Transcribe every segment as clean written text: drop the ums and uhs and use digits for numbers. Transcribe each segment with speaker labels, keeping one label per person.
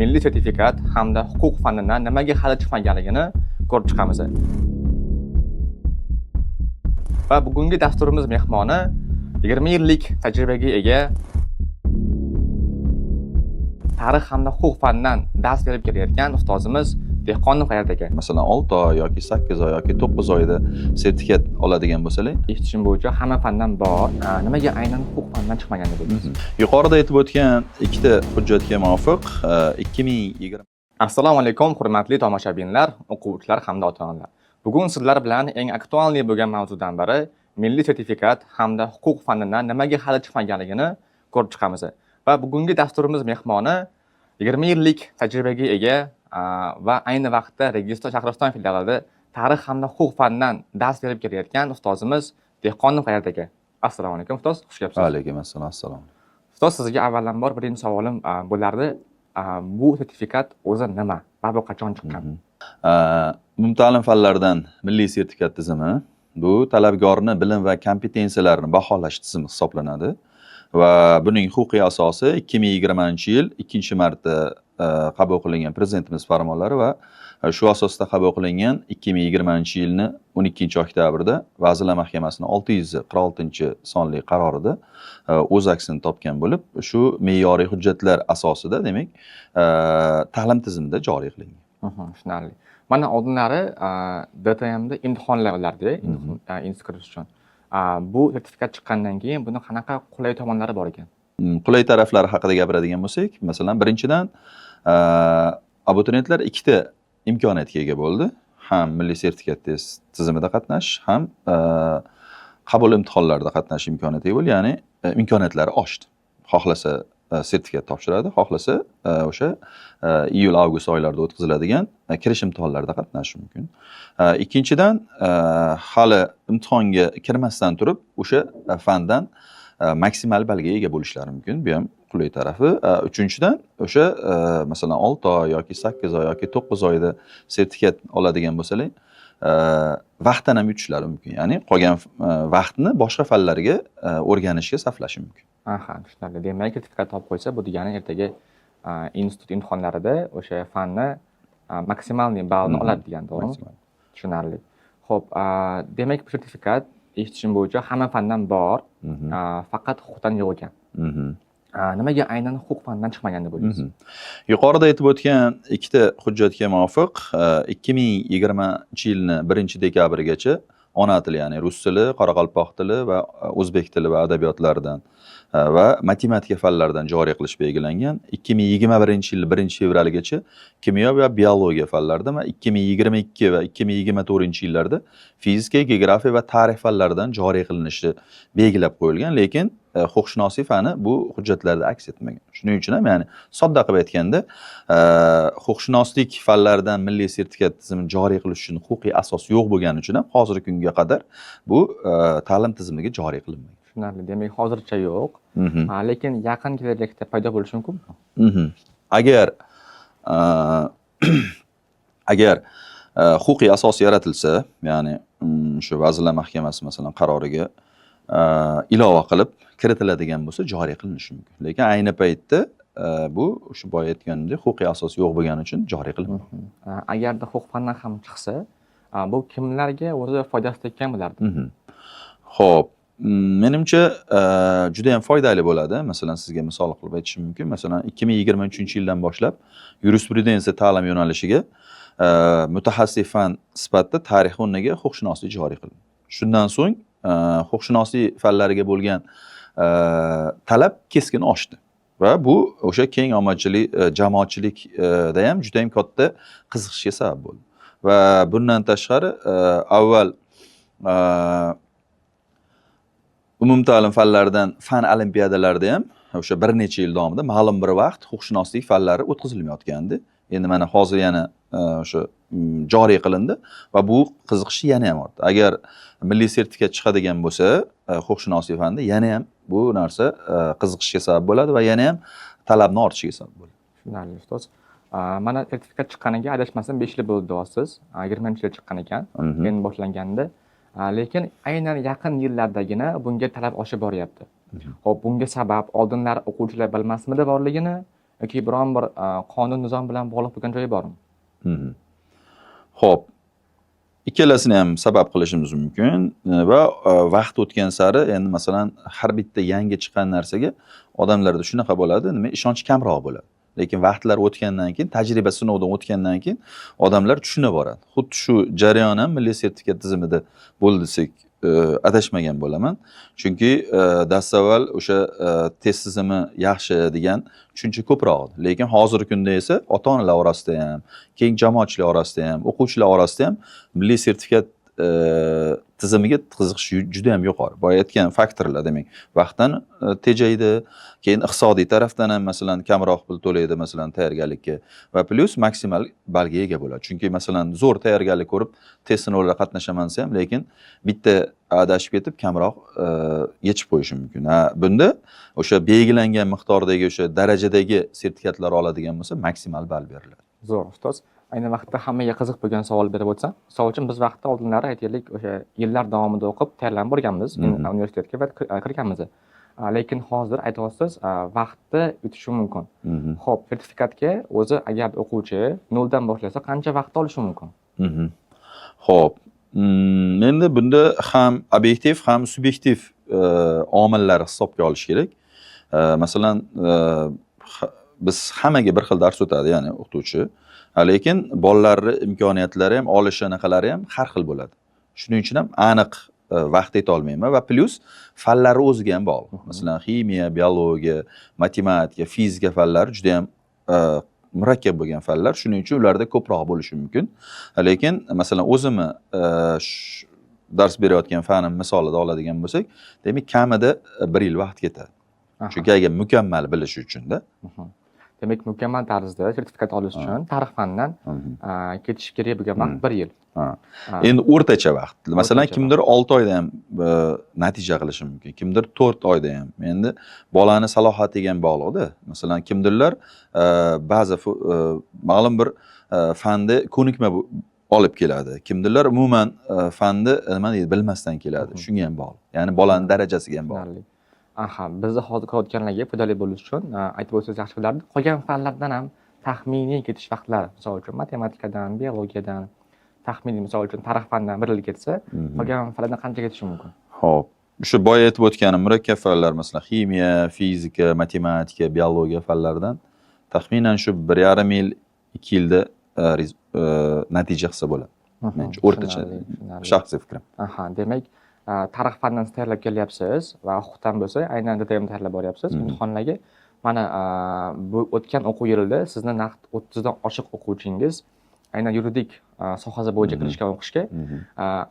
Speaker 1: milliy sertifikat hamda huquq fanidan nimaga hali chiqmaganligini ko'rib chiqamiz. Va bugungi dasturimiz mehmoni 20 yillik tajribaga ega tarix hamda huquq fanidan dars berib kelayotgan ustozimiz Dehqonov G'ayrat aka.
Speaker 2: Masalan 6 oy yoki 8 oy yoki 9 oyda sertifikat oladigan bo'lsalar,
Speaker 1: eshitishim bo'yicha hamma fandan bor. Nimaga aynan huquq fanidan chiqmaganini bilmaysiz.
Speaker 2: Yuqorida aytib o'tgan ikkita hujjatga muvofiq 2020.
Speaker 1: Assalomu alaykum hurmatli tomoshabinlar, o'quvchilar hamda ota-onalar. Bugun sizlar bilan eng aktualniy bo'lgan mavzudan biri milliy sertifikat hamda huquq fanidan nimaga hali chiqmaganligini ko'rib chiqamiz. Va bugungi dasturimiz mehmoni 20 yillik tajribaga ega va ayni vaqtda Registon Shahriston filialida tarix hamda huquq fanidan dars berib kelayotgan ustozimiz Dehqonov G'ayrat aka. Assalomu alaykum ustoz, xush kelibsiz.
Speaker 2: Alaykum assalom, assalomu.
Speaker 1: Ustoz, sizga avvalambor birinchi savolim bo'lardi. Bu sertifikat o'zi nima va bu qachon chiqqan?
Speaker 2: Umumta'lim fanlaridan milliy sertifikat tizimi bu talabgorni bilim va kompetensiyalarini baholash tizimi hisoblanadi va buning huquqiy asosi 2020-yil 2-marta qabul qilingan prezidentimiz farmonlari va shu asosda qabul qilingan 2020-yilni 12-oktyabrda Vazirlar Mahkamasining 646-sonli qarorida o'z aksini topgan bo'lib, shu me'yoriy hujjatlar asosida, demak, ta'lim tizimida joriy qilingan.
Speaker 1: Tushunarli. Mana oldinlari DTMda imtihonlar bo'lardi, institut kirish uchun. Bu sertifikat chiqqandan keyin buni qanaqa qulay tomonlari bor ekan?
Speaker 2: Qulay taraflari haqida gapiradigan bo'lsak, masalan, birinchidan abituriyentlar ikkita imkoniyatga ega bo'ldi. Ham milliy sertifikat tizimida qatnashish, ham qabul imtihonlarida qatnashish imkoniyatiga bo'ldi. Ya'ni imkoniyatlari oshdi. Xohlasa sertifikat topshiradi, xohlasa o'sha iyul-avgust oylarida o'tkaziladigan kirish imtihonlarida qatnashish mumkin. Ikkinchidan, hali imtihonga kirmasdan turib o'sha fandan maksimal balga ega bo'lishlari mumkin. Bu ham qulay tarafi. Uchinchidan, o'sha masalan 6 oy yoki 8 oy yoki 9 oyda sertifikat oladigan bo'lsalar, vaqtdan ham yutishlari mumkin. Ya'ni qolgan vaqtni boshqa fanlarga o'rganishga sarflashi mumkin.
Speaker 1: Aha, tushunarli. Demak, sertifikat topib qo'ysa, bu degani ertaga institut imtihonlarida o'sha fanni maksimalniy ballni oladi degan, to'g'rimi? Tushunarli. Xo'p, demak, bu sertifikat eshitishim bo'yicha hamma fandan bor, faqat huquqdan yo'q ekan. Nimaga aynan huquq fanidan chiqmagan deb o'ylaysiz?
Speaker 2: Yuqorida aytib o'tgan ikkita hujjatga muvofiq 2020-yilni 1-dekabrigacha ona tili, ya'ni rus tili, qoraqalpoq tili va o'zbek tili va adabiyotlaridan va matematika fanlaridan joriy qilish belgilangan. 2021-yil 1-fevralgacha kimyo va biologiya fanlaridan va 2022 va 2024-yillarda fizika, geografiya va tarix fanlaridan joriy qilinishi belgilab qo'yilgan, lekin huquqshunoslik fani bu hujjatlarda aks etmagan. Shuning uchun ham, ya'ni sodda qilib aytganda, huquqshunoslik fanlaridan milliy sertifikat tizimini joriy qilish uchun huquqiy asos yo'q bo'lgani uchun ham hozirgi kunga qadar bu ta'lim tizimiga joriy qilinmagan.
Speaker 1: Tushunarli. Demak, hozircha yo'q. Lekin yaqin kelajakda paydo bo'lishi mumkinmi?
Speaker 2: Agar huquqiy asos yaratilsa, ya'ni shu Vazirlar Mahkamasi masalan qaroriga ilova qilib kiritiladigan bo'lsa, joriy qilinishi mumkin. Lekin ayni paytda bu shu boya aytganimdek huquqiy asos yo'q bo'lgani uchun joriy qilinmagan.
Speaker 1: Agarda huquq fandan ham chiqsa, bu kimlarga o'zi foydasi tekkan bo'lardi?
Speaker 2: Xo'p, menimcha juda ham foydali bo'ladi. Masalan, sizga misol qilib aytishim mumkin. Masalan, 2023-yildan boshlab yurisprudensiya ta'lim yo'nalishiga mutaxassis fan sifatida tarix o'rniga huquqshunoslik joriy qilindi. Shundan so'ng huquqshunoslik fanlariga bo'lgan talab keskin oshdi va bu o'sha keng ommachilik, jamoatchilikda ham juda ham katta qiziqishga sabab bo'ldi. Va bundan tashqari avval umumta'lim fanlaridan fan olimpiadalarida ham o'sha bir necha yil davomida ma'lum bir vaqt huquqshunoslik fanlari o'tkazilmayotgandi. Endi mana hozir yana o'sha joriy qilindi va bu qiziqish yana ham ortdi. Agar milliy sertifikat chiqadigan bo'lsa, huquqshunoslik fanida yana ham bu narsa qiziqishga sabab bo'ladi va yana ham talabni ortishiga sabab bo'ladi.
Speaker 1: Tushunarli ustoz. Mana sertifikat chiqqaniga adashmasam 5 yil bo'ldi deyapsiz. 20-yilda chiqqan ekan, endi boshlanganda. Lekin aynan yaqin yillardagina bunga talab oshib boryapti. Xo'p, bunga sabab oldinlar o'quvchilar bilmasmidi borligini yoki biron bir qonun nizom bilan bog'liq bo'lgan joyi bormi?
Speaker 2: Xo'p, ikkalasini ham sabab qilishimiz mumkin va vaqt o'tgan sari endi masalan har bitta yangi chiqqan narsaga odamlarda shunaqa bo'ladi, ishonch kamroq bo'ladi. Lekin vaqtlar o'tgandan keyin, tajriba sinovdan o'tgandan keyin odamlar tushunib boradi. Xuddi shu jarayon ham milliy sertifikat tizimida bo'ldi desak adashmagan bo'laman. Chunki dastavval o'sha test tizimi yaxshi degan tushuncha ko'proq edi. Lekin hozirgi kunda esa ota-onalar orasida ham, keng jamoatchilik orasida ham, o'quvchilar orasida ham milliy sertifikat tizimiga qiziqish juda ham yuqori. Boya aytgan faktorlar, demak, vaqtdan tejaydi, keyin iqtisodiy tarafdan ham masalan kamroq pul to'laydi masalan tayyorgarlikka va plus maksimal balga ega bo'ladi. Chunki masalan zo'r tayyorgarlik ko'rib test sinovlarida qatnashaman desa ham, lekin bitta adashib ketib kamroq yechib qo'yishi mumkin. Bunda o'sha belgilangan miqdordagi o'sha darajadagi sertifikatlar oladigan bo'lsa maksimal ball beriladi.
Speaker 1: Zo'r, ustoz. Ayni vaqtda hammaga qiziq bo'lgan savol berib o'tsam, misol uchun biz vaqtda oldinlari aytaylik o'sha yillar davomida o'qib tayyorlanib borganmiz universitetga va kirganmiz. Lekin hozir aytyapsiz, vaqtda o'tishi mumkin. Xo'p, sertifikatga o'zi agar o'quvchi noldan boshlasa qancha vaqt olishi mumkin?
Speaker 2: Xo'p, endi bunda ham obyektiv, ham subyektiv omillar hisobga olish kerak. Masalan, biz hammaga bir xil dars o'tadi, ya'ni o'qituvchi. Lekin bolalarning imkoniyatlari ham, olishi anaqalari ham har xil bo'ladi. Shuning uchun ham aniq vaqt eta olmayman va plus fanlari o'ziga ham bog'liq. Masalan, ximiya, biologiya, matematika, fizika fanlari juda ham murakkab bo'lgan fanlar. Shuning uchun ularda ko'proq bo'lishi mumkin. Lekin masalan, o'zimni dars berayotgan fanim misolida oladigan bo'lsak, demak kamida 1 yil vaqt ketadi. Chunki agar mukammal bilish uchun-da.
Speaker 1: Demak, mukammal tarzda sertifikat olish uchun tarix fanidan ketish kerak bo'lgan vaqt 1 yil.
Speaker 2: Endi o'rtacha vaqt. Masalan, kimdir 6 oyda ham natija qilishi mumkin, kimdir 4 oyda ham. Endi bolani salohiyatiga ham bog'liq-da. Masalan, kimdirlar ba'zi ma'lum bir fanda ko'nikma olib keladi. Kimdirlar umuman fanni nima deydi, bilmasdan keladi. Shunga ham bog'liq. Ya'ni bolaning darajasiga ham bog'liq.
Speaker 1: Bizni hozir ko'rayotganlarga foydali bo'lish uchun aytib o'tsangiz yaxshi bo'lardi. Qolgan fanlardan ham taxminiy ketish vaqtlari, misol uchun matematikadan, biologiyadan, taxminiy misol uchun tarix fanidan 1 yil ketsa, qolgan fanlardan qancha ketishi mumkin?
Speaker 2: Xo'p, o'sha boya aytib o'tganim murakkab fanlar, masalan, ximiya, fizika, matematika, biologiya fanlaridan taxminan shu 1,5 yil, 2 yilda natija qilsa bo'ladi. Menimcha o'rtacha shaxsiy fikrim.
Speaker 1: Demak, tarix fanidan tayyorlab kelyapsiz va huquqdan bo'lsa, aynan DTM tayyorlab boryapsiz. Imtihonlarga mana bu o'tgan o'quv yilida sizni naqd 30 dan oshiq o'quvchingiz aynan yuridik sohasi bo'yicha kirishga o'qishga,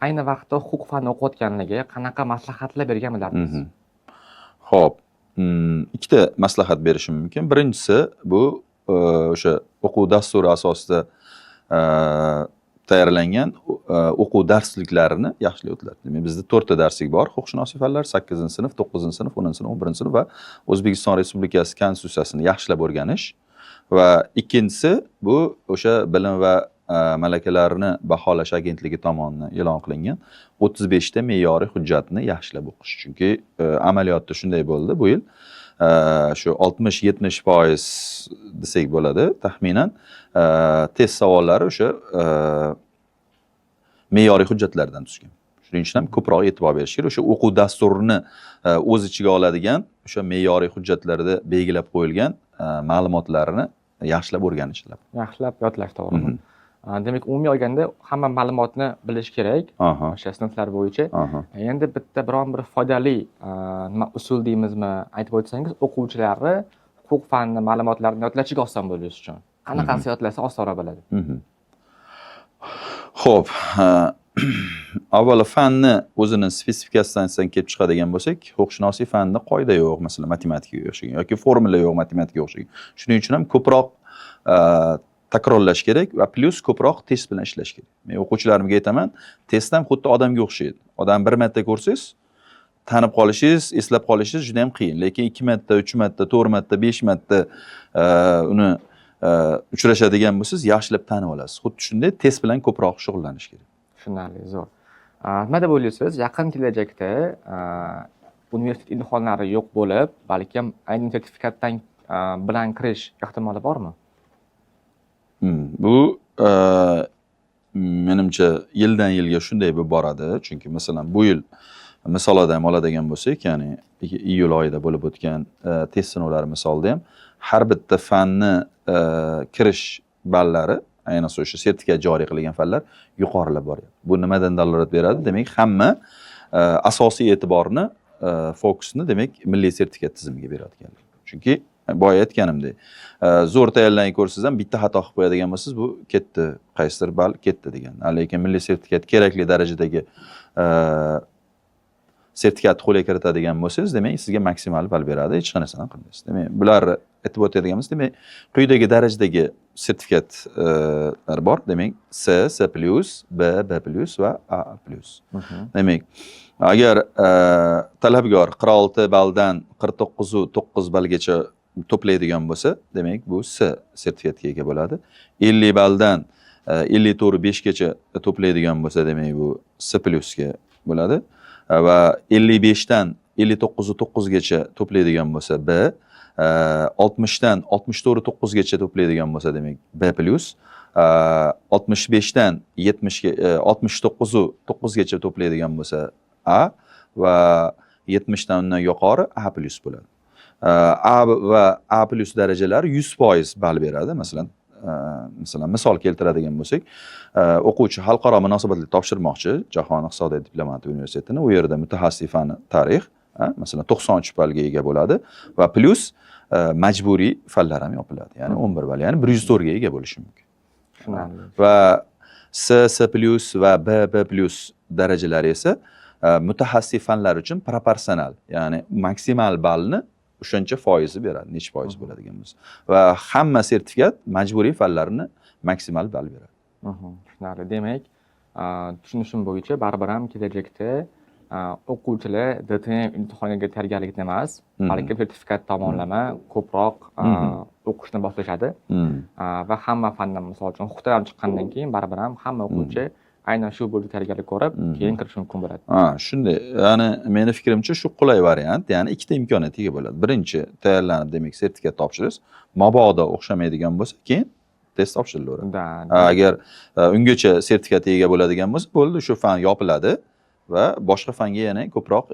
Speaker 1: ayni vaqtda huquq fani o'qiyotganligiga qanaqa maslahatlar bergan bo'lardingiz?
Speaker 2: Xo'p, ikkita maslahat berishim mumkin. Birinchisi bu o'sha o'quv dasturi asosida tayyorlangan o'quv darsliklarini yaxshilab o'tiladi. Demak, bizda 4 ta darslik bor: huquqshunoslik fanlari, 8-sinf, 9-sinf, 10-sinf, 11-sinf va O'zbekiston Respublikasi Konstitutsiyasini yaxshilab o'rganish. Va ikkinchisi bu o'sha bilim va malakalarini baholash agentligi tomonidan e'lon qilingan 35 ta me'yoriy hujjatni yaxshilab o'qish. Chunki amaliyotda shunday bo'ldi bu yil. Shu 60-70% desak bo'ladi, taxminan test savollari o'sha me'yoriy hujjatlardan tushgan. Shuning uchun ham ko'proq e'tibor berish kerak. O'sha o'quv dasturini o'z ichiga oladigan, o'sha me'yoriy hujjatlarda belgilab qo'yilgan ma'lumotlarni yaxshilab o'rganishlar.
Speaker 1: Yaxshilab yodlash, to'g'rimi? Demak, umumiy olganda hamma ma'lumotni bilish kerak o'sha sinflar bo'yicha. Endi bitta biron bir foydali nima usul deymizmi, aytib o'tsangiz, o'quvchilarni huquq fani ma'lumotlarini yodlashiga oson bo'lishi uchun qanaqasi yodlasa osonroq bo'ladi?
Speaker 2: Xo'p, avvalo fanni o'zini spesifikatsiyasidan kelib chiqadigan bo'lsak, huquqshunoslik fanida qoida yo'q, masalan, matematikaga o'xshagan yoki formula yo'q matematikaga o'xshagan. Shuning uchun ham ko'proq takrorlash kerak va plus ko'proq test bilan ishlash kerak. Men o'quvchilarimga aytaman, test ham xuddi odamga o'xshaydi. Odam 1 marta ko'rsangiz, tanib qolishingiz, eslab qolishingiz juda ham qiyin. Lekin 2 marta, 3 marta, 4 marta, 5 marta uni uchrashadigan bo'lsangiz, yaxshilab tanib olasiz. Xuddi shunday test bilan ko'proq shug'ullanish kerak.
Speaker 1: Tushunarli, zo'r. Nima deb o'ylaysiz? Yaqin kelajakda universitet imtihonlari yo'q bo'lib, balkim aynan sertifikatdan bilan kirish ehtimoli bormi?
Speaker 2: Bu menimcha yildan yilga shunday bo'lib boradi. Chunki masalan bu yil misolida ham oladigan bo'lsak, ya'ni iyul oyida bo'lib o'tgan test sinovlari misolida ham har bitta fanni kirish ballari, ayniqsa o'sha sertifikat joriy qilingan fanlar yuqorilab boryapti. Bu nimadan dalolat beradi? Demak, hamma asosiy e'tiborni, fokusni demak milliy sertifikat tizimiga berayotganlar. Chunki boya aytganimdek, zo'r tayyorlanib ko'rsangiz ham bitta xato qilib qo'yadigan bo'lsangiz, bu ketdi, qaysidir ball ketdi degan. Lekin milliy sertifikat kerakli darajadagi sertifikatni qo'lga kiritadigan bo'lsangiz, demak, sizga maksimal ball beradi, hech narsani qilmaysiz. Demak, bularni aytib o'tadiganimiz, demak, quyidagi darajadagi sertifikatlar bor. Demak, C, C+, B, B+ va A+. Demak, agar talabgor 46 balldan 49.9 ballgacha to'playdigan bo'lsa, demak, bu C sertifikatga ega bo'ladi. 50 balldan 54.5 gacha to'playdigan bo'lsa, demak, bu C+ ga bo'ladi. Va 55 dan 59.9 gacha to'playdigan bo'lsa B, 60 dan 64.9 gacha to'playdigan bo'lsa, demak, B+, 65 dan 69.9 gacha to'playdigan bo'lsa A va 70 dan undan yuqori A+ bo'ladi. A va A+ darajalari 100% ball beradi. Masalan, misol keltiradigan bo'lsak, o'quvchi xalqaro munosabatlar topshirmoqchi Jahon iqtisodiyot diplomatiya universitetini. U yerda mutaxassis fani tarix, masalan, 93 ballga ega bo'ladi va plus majburiy fanlar ham yopiladi. Ya'ni 11 ball, ya'ni 104 ga ega bo'lishi mumkin. Va C, C+ va B, B+ darajalari esa mutaxassis fanlar uchun proporsional, ya'ni maksimal ballni o'shancha foizi beradi, necha foiz bo'ladigan bo'lsa. Va hamma sertifikat majburiy fanlarni maksimal ball beradi.
Speaker 1: Tushunarli. Demak, tushunishim bo'yicha baribir ham kelajakda o'quvchilar DTM imtihoniga tayyorgarlikda emas, balki sertifikat tomonlama ko'proq o'qishni boshlashadi. Va hamma fandan, misol uchun, huquqdan ham chiqqandan keyin baribir ham hamma o'quvchi aynan shu bo'yicha tayyorgarlik ko'rib, keyin kirish mumkin bo'ladi.
Speaker 2: Shunday. Ya'ni meni fikrimcha shu qulay variant, ya'ni ikkita imkoniyat ega bo'ladi. Birinchi, tayyorlanib, demak, sertifikat topshirish, mabodo o'xshamaydigan bo'lsa, keyin test topshirilaveradi. Agar ungacha sertifikatga ega bo'ladigan bo'lsa, bo'ldi, shu fan yopiladi va boshqa fanga yana ko'proq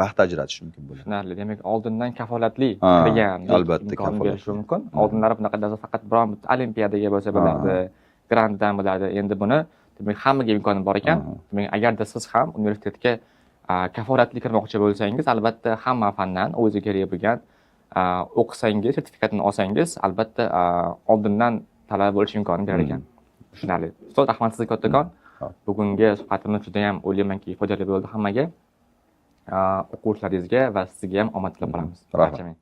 Speaker 2: vaqt ajratish mumkin bo'ladi.
Speaker 1: Tushunarli. Demak, oldindan kafolatli qilgan
Speaker 2: albatta kafolat
Speaker 1: mumkin. Oldinlari bunaqa faqat biron bitta olimpiadaga bo'lsa bo'lardi, grantdan bo'lardi. Endi buni demak, hammaga imkoni bor ekan. Demak, agarda siz ham universitetga kafolatli kirmoqchi bo'lsangiz, albatta hamma fandan o'ziga kerak bo'lgan o'qisangiz, sertifikatni olsangiz, albatta oldindan talab bo'lish imkonini berar ekan. Tushunarli. Ustoz, rahmat sizga kattakon. Bugungi suhbatimiz juda ham o'ylaymanki foydali bo'ldi hammaga. O'quvchilaringizga va sizga ham omad tilab qolamiz.
Speaker 2: Rahmat.